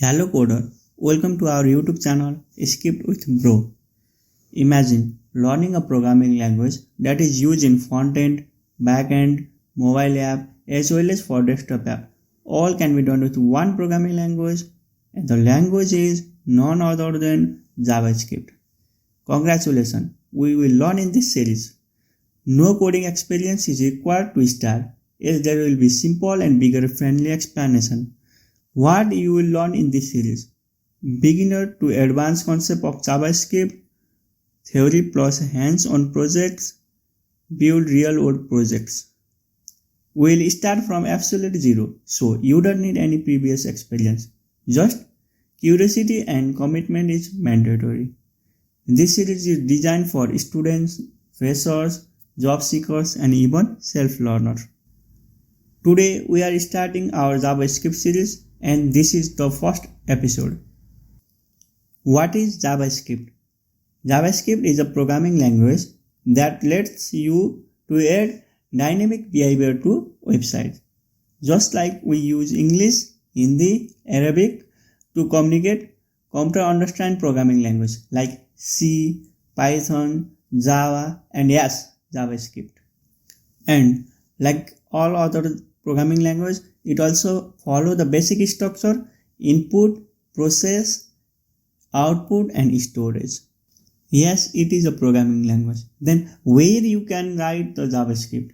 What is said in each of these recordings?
Hello coder, welcome to our YouTube channel Script with Bro. Imagine learning a programming language that is used in Frontend, Backend, mobile app as well as for desktop app. All can be done with one programming language and the language is none other than JavaScript. Congratulations, we will learn in this series. No coding experience is required to start as there will be simple and beginner friendly explanation. What you will learn in this series: beginner to advanced concept of JavaScript, theory plus hands-on projects, build real-world projects. We will start from absolute zero, so you don't need any previous experience. Just curiosity and commitment is mandatory. This series is designed for students, freshers, job seekers, and even self-learners. Today we are starting our JavaScript series and this is the first episode. What is JavaScript? JavaScript is a programming language that lets you to add dynamic behavior to websites. Just like we use English, Hindi, Arabic to communicate, computer understand programming language like C, Python, Java, and yes, JavaScript. And like all other programming language, it also follow the basic structure: input, process, output, and storage. Yes, it is a programming language. Then where you can write the JavaScript?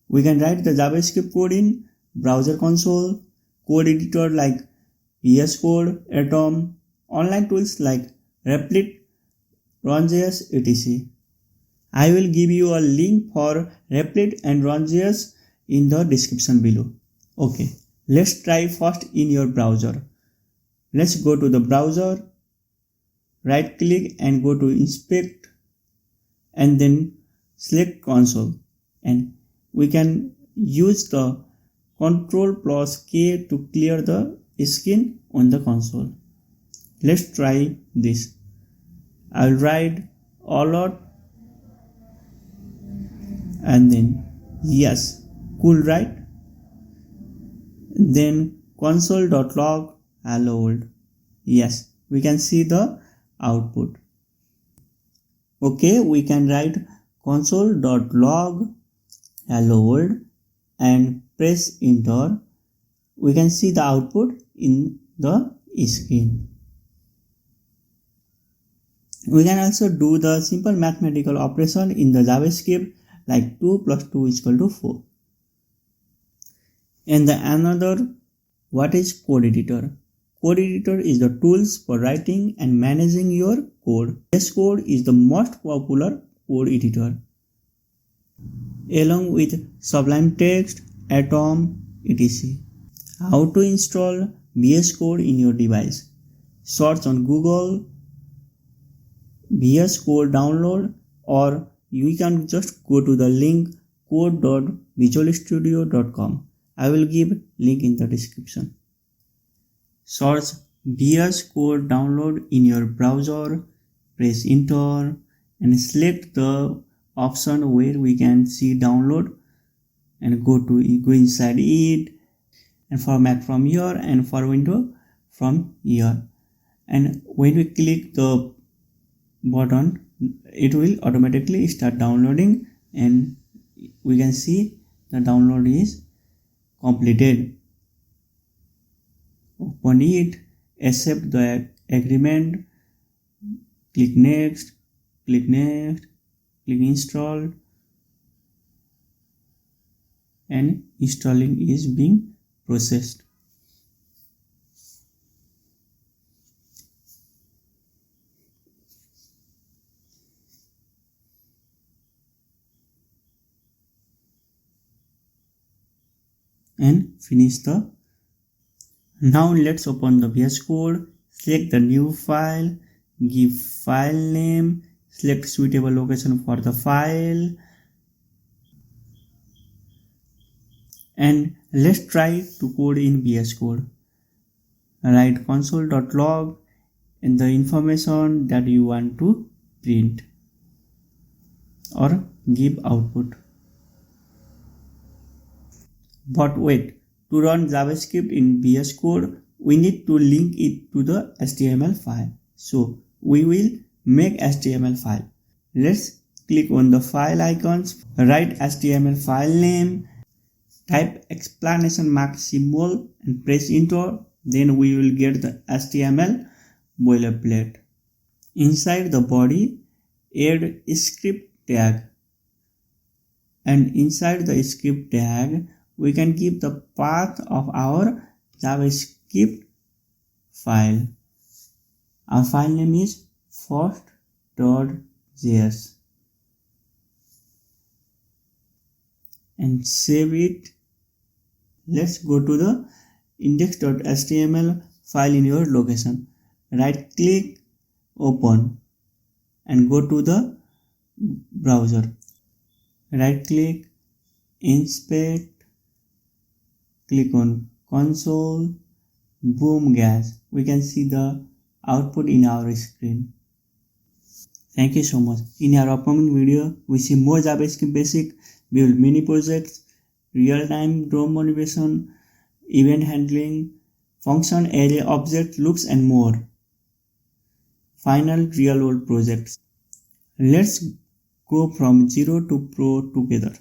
We can write the JavaScript code in browser console, code editor like VS Code, Atom, online tools like Replit, runjs, etc. I will give you a link for Replit and runjs in the description below. Okay, let's try first in your browser. Let's go to the browser, right click and go to inspect and then select console, and we can use the Ctrl plus K to clear the screen on the console. Let's try this. I'll write alert and then yes, cool, right? Then console.log hello world. Yes, we can see the output. Okay, we can write console.log hello world and press enter. We can see the output in the screen. We can also do the simple mathematical operation in the JavaScript like 2 plus 2 is equal to 4. And the another, what is code editor? Code editor is the tools for writing and managing your code. VS Code is the most popular code editor, along with Sublime Text, Atom, etc. How to install VS Code in your device? Search on Google VS Code download, or you can just go to the link code.visualstudio.com. I will give link in the description. Search VS Code download in your browser, press enter and select the option where we can see download and go inside it and format from here and for window from here. And when we click the button, it will automatically start downloading and we can see the download is completed. Open it, accept the agreement, click next, click install, and installing is being processed. And finish the. Now let's open the VS Code, select the new file, give file name, select suitable location for the file, and let's try to code in VS Code. Write console.log and the information that you want to print or give output. But wait, to run JavaScript in VS Code, we need to link it to the HTML file. So we will make HTML file. Let's click on the file icons, write HTML file name, type exclamation mark symbol and press enter. Then we will get the HTML boilerplate. Inside the body, add a script tag, and inside the script tag we can give the path of our JavaScript file. Our file name is first.js and save it. Let's go to the index.html file in your location. Right click, open, and go to the browser. Right click, inspect, click on console, boom, gas. We can see the output in our screen. Thank you so much. In our upcoming video, we see more JavaScript basic, build mini projects, real-time DOM motivation, event handling, function, array, object, loops, and more. Final real-world projects. Let's go from zero to pro together.